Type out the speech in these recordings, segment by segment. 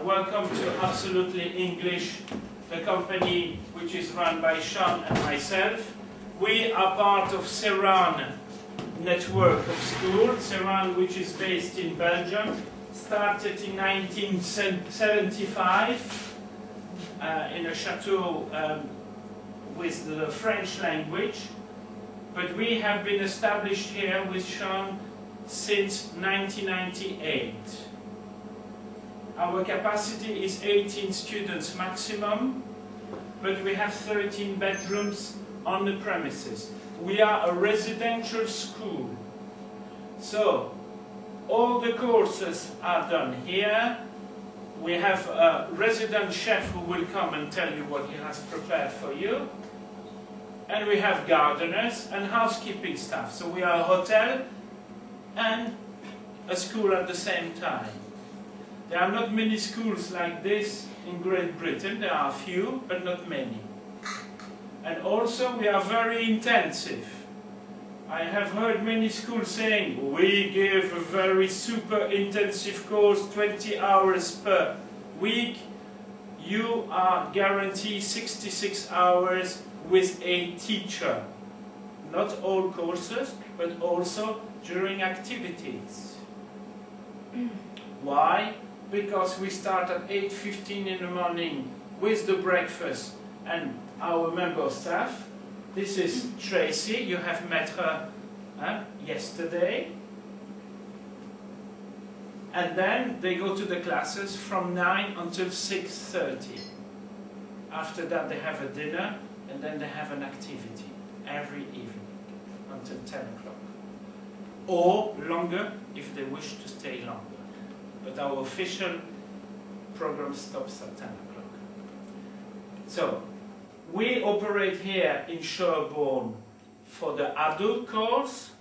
welcome to Absolutely English, the company which is run by Sean and myself. We are part of Ceran network of schools. Ceran, which is based in Belgium, started in 1975 in a chateau with the French language, but we have been established here with Sean since 1998. Our capacity is 18 students maximum, but we have 13 bedrooms on the premises. We are a residential school, so all the courses are done here. We have a resident chef who will come and tell you what he has prepared for you. And we have gardeners and housekeeping staff. So we are a hotel and a school at the same time. There are not many schools like this in Great Britain. There are a few, but not many. And also we are very intensive. I have heard many schools saying, we give a very super intensive course, 20 hours per week. You are guaranteed 66 hours with a teacher. Not all courses, but also during activities. Why? Because we start at 8:15 in the morning with the breakfast and our member of staff. This is Tracy, you have met her yesterday. And then they go to the classes from 9 until 6:30. After that they have a dinner and then they have an activity every evening until 10 o'clock. Or longer if they wish to stay longer. But our official program stops at 10 o'clock. So, we operate here in Sherborne for the adult course,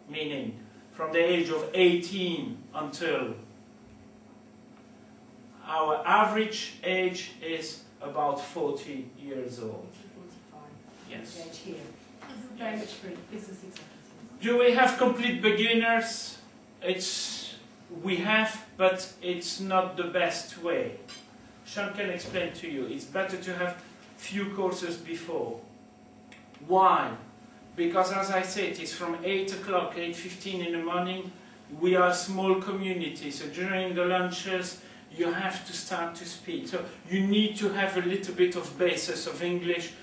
meaning from the age of 18 until our average age is about 40 years old. 45. Yes. Age here. This is very much for business executives. Do we have complete beginners? We have, but it's not the best way. Sean can explain to you. It's better to have few courses before. Why? Because as I said, it's from 8 o'clock, 8:15 in the morning. We are a small community, so during the lunches you have to start to speak. So you need to have a little bit of basis of English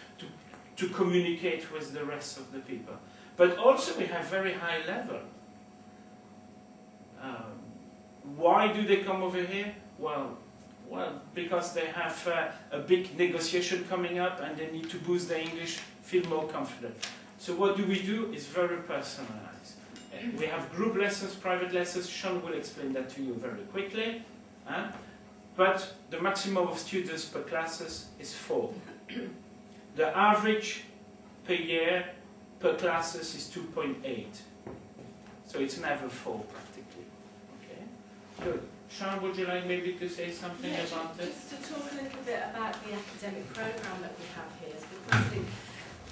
to communicate with the rest of the people. But also we have very high level. Why do they come over here? Well, because they have a big negotiation coming up and they need to boost their English, feel more confident. So what do? It's very personalized. We have group lessons, private lessons. Sean will explain that to you very quickly. But the maximum of students per classes is 4. The average per year per classes is 2.8. So it's never 4 practically. Okay. Good. Sean, would you like maybe to say something about this? Just to talk a little bit about the academic programme that we have here.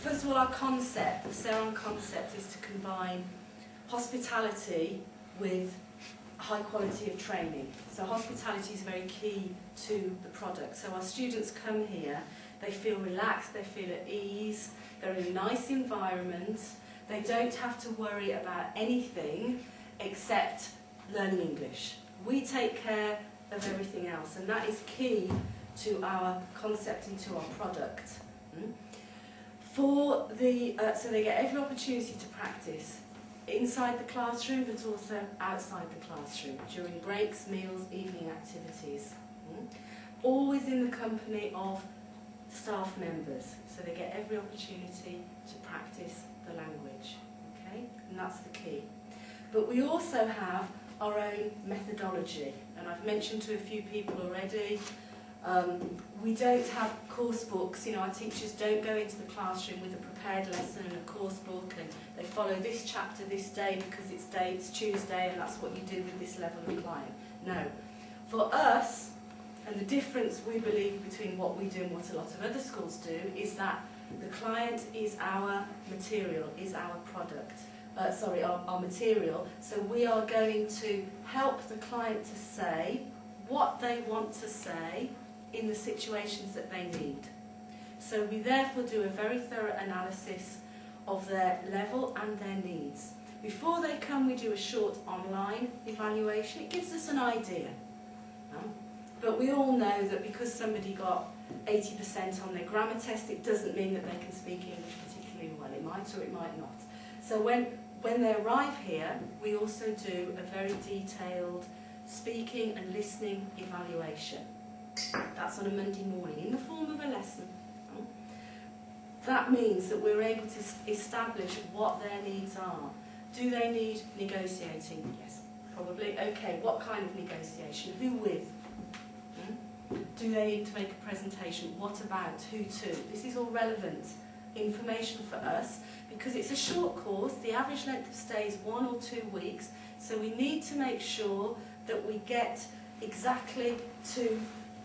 First of all, our concept, the Ceran concept, is to combine hospitality with high quality of training. So hospitality is very key to the product. So our students come here, they feel relaxed, they feel at ease, they're in a nice environment, they don't have to worry about anything except learning English. We take care of everything else, and that is key to our concept and to our product. So they get every opportunity to practice inside the classroom, but also outside the classroom, during breaks, meals, evening activities. Always in the company of staff members, so they get every opportunity to practice the language. Okay? And that's the key. But we also have our own methodology, and I've mentioned to a few people already, we don't have course books. Our teachers don't go into the classroom with a prepared lesson and a course book and they follow this chapter this day because it's Tuesday and that's what you do with this level of client. No. For us, and the difference we believe between what we do and what a lot of other schools do is that the client is our material, is our product. Our material. So we are going to help the client to say what they want to say in the situations that they need. So we therefore do a very thorough analysis of their level and their needs. Before they come, we do a short online evaluation. It gives us an idea. But we all know that because somebody got 80% on their grammar test, it doesn't mean that they can speak English particularly well. It might or it might not. So when they arrive here, we also do a very detailed speaking and listening evaluation. That's on a Monday morning in the form of a lesson. That means that we're able to establish what their needs are. Do they need negotiating? Yes, probably. Okay, what kind of negotiation? Who with? Do they need to make a presentation? What about? Who to? This is all relevant information for us because it's a short course. The average length of stay is 1 or 2 weeks, so we need to make sure that we get exactly to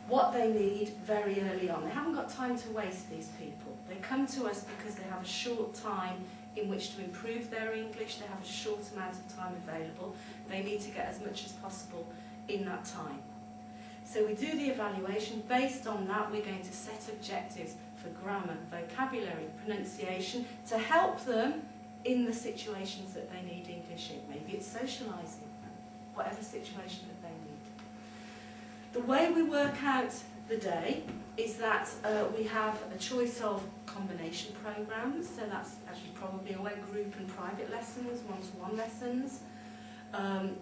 what they need very early on. They haven't got time to waste, these people. They come to us because they have a short time in which to improve their English. They have a short amount of time available. They need to get as much as possible in that time. So we do the evaluation. Based on that, we're going to set objectives for grammar, vocabulary, pronunciation to help them in the situations that they need English in. Maybe it's socialising, whatever situation that they need. The way we work out the day is that we have a choice of combination programmes, so that's actually probably aware group and private lessons, one-to-one lessons.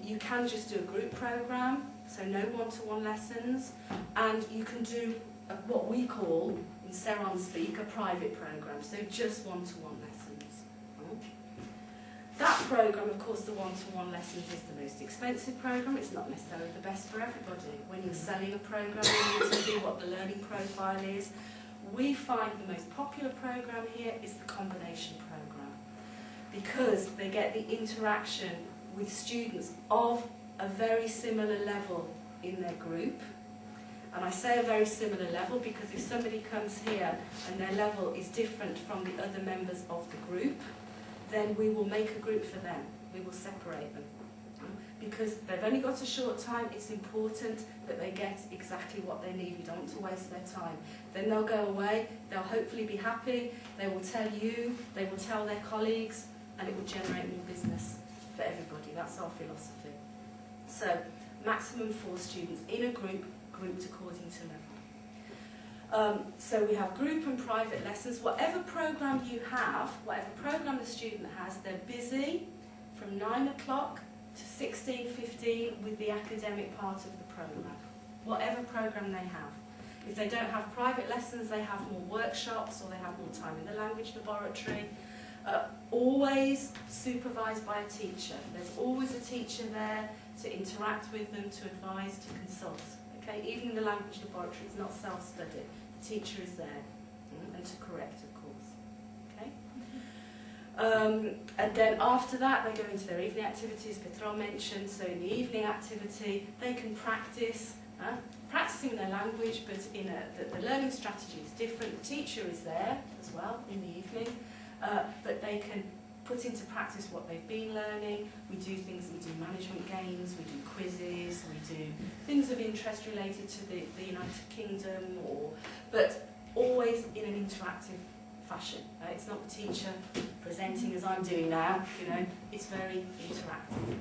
You can just do a group programme, so no one-to-one lessons, and you can do what we call, in Ceran speak, a private programme, so just one-to-one lessons. That programme, of course, the one-to-one lessons is the most expensive programme. It's not necessarily the best for everybody. When you're selling a programme, you need to see what the learning profile is. We find the most popular programme here is the combination programme because they get the interaction with students of a very similar level in their group. And I say a very similar level because if somebody comes here and their level is different from the other members of the group, then we will make a group for them. We will separate them. Because they've only got a short time, it's important that they get exactly what they need. We don't want to waste their time. Then they'll go away, they'll hopefully be happy, they will tell you, they will tell their colleagues, and it will generate more business for everybody. That's our philosophy. So, maximum 4 students in a group, grouped according to level. So we have group and private lessons. Whatever programme you have, whatever programme the student has, they're busy from 9 o'clock to 16:15 with the academic part of the programme. Whatever programme they have. If they don't have private lessons, they have more workshops or they have more time in the language laboratory. Always supervised by a teacher. There's always a teacher there to interact with them, to advise, to consult. Okay? Even in the language laboratory, it's not self-study. The teacher is there and to correct, of course. Okay? And then after that, they go into their evening activities, Petra mentioned. So in the evening activity, they can practice practicing their language, but in the learning strategy is different. The teacher is there as well in the evening, but they can put into practice what they've been learning. We do things, we do management games, we do quizzes, we do things of interest related to the United Kingdom, but always in an interactive fashion. It's not the teacher presenting as I'm doing now, you know, it's very interactive.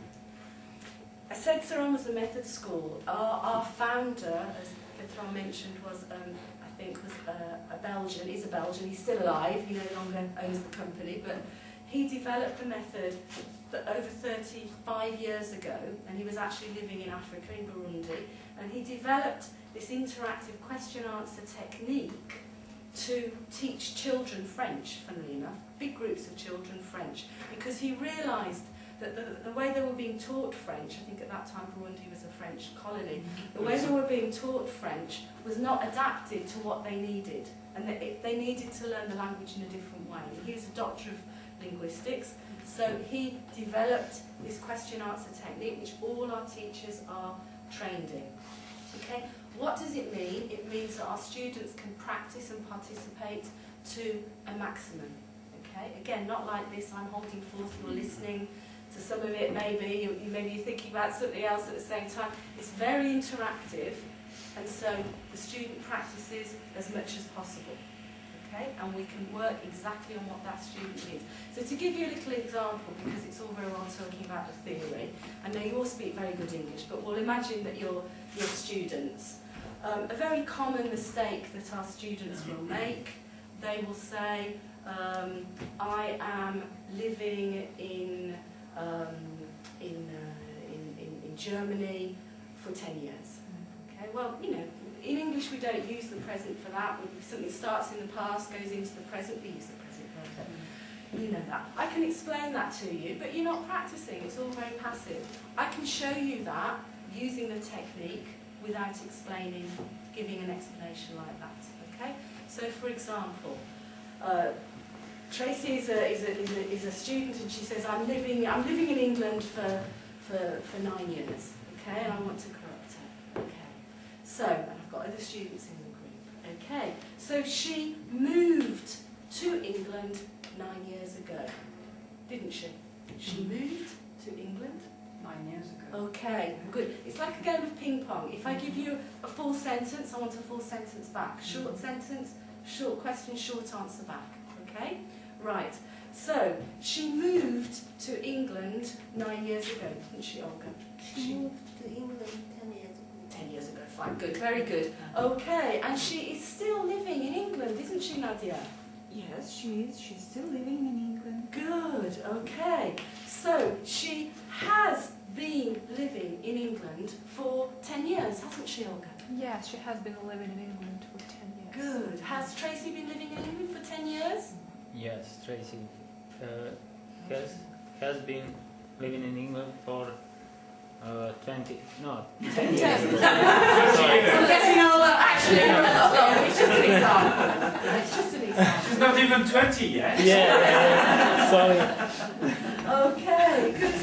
I said Ceran was a method school. Our founder, as Petra mentioned, was I think was a Belgian, is a Belgian, he's still alive, he no longer owns the company, but he developed the method over 35 years ago, and he was actually living in Africa, in Burundi, and he developed this interactive question-answer technique to teach children French, funnily enough, big groups of children French, because he realised that the way they were being taught French, I think at that time Burundi was a French colony, the way they were being taught French was not adapted to what they needed, and they needed to learn the language in a different way. He was a doctor of linguistics, so he developed this question-answer technique which all our teachers are trained in. Okay? What does it mean? It means that our students can practice and participate to a maximum. Okay? Again, not like this, I'm holding forth, you're listening. So some of it maybe you're thinking about something else at the same time. It's very interactive, and so the student practices as much as possible. Okay? And we can work exactly on what that student needs. So to give you a little example, because it's all very well talking about the theory, I know you all speak very good English, but we'll imagine that you're students. A very common mistake that our students will make, they will say, I am living in Germany for 10 years. Okay, well, you know, in English we don't use the present for that. If something starts in the past, goes into the present, we use the present perfect. You know that. I can explain that to you, but you're not practicing. It's all very passive. I can show you that using the technique without explaining, giving an explanation like that. Okay? So, for example, Tracy is a student, and she says, I'm living in England for 9 years. Okay, and I want to corrupt her. Okay. So, and I've got other students in the group. Okay. So she moved to England 9 years ago, didn't she? She moved to England 9 years ago. Okay, good. It's like a game of ping pong. If I give you a full sentence, I want a full sentence back. Short sentence, short question, short answer back. Okay? Right. So, she moved to England 9 years ago, didn't she, Olga? She moved to England 10 years ago. 10 years ago, fine, good, very good. Okay, and she is still living in England, isn't she, Nadia? Yes, she is. She's still living in England. Good, okay. So, she has been living in England for 10 years, hasn't she, Olga? Yes, she has been living in England for 10 years. Good. Has Tracy been living in England for 10 years? Yes, Tracy has been living in England for 10 years. I'm getting all that. Actually, no, no, it's just an example. It's just an example. She's not even 20 yet. Yeah, sorry. Okay, good.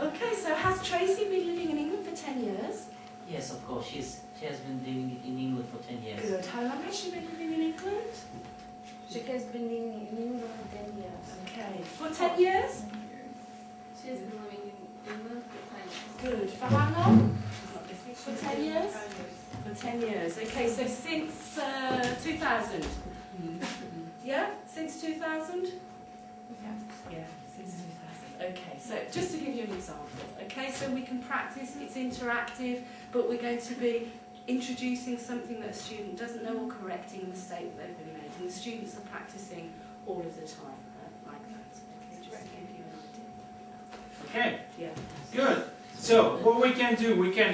Okay, so has Tracy been living in England for 10 years? Yes, of course. She has been living in England for 10 years. Good. How long has she been living in England? She has been living in England 10 years. Okay. For 10 years? She has been living in England for 10 years. Good. For how long? For 10 years? For 10 years. Okay, so since 2000? Yeah? Since 2000? Yeah, since 2000. Okay, so just to give you an example. Okay, so we can practice, it's interactive, but we're going to be introducing something that a student doesn't know or correcting a mistake that they've been made. And the students are practicing all of the time, like that. Okay, just to give you an idea. Okay, Yeah. good. So what we can do, we can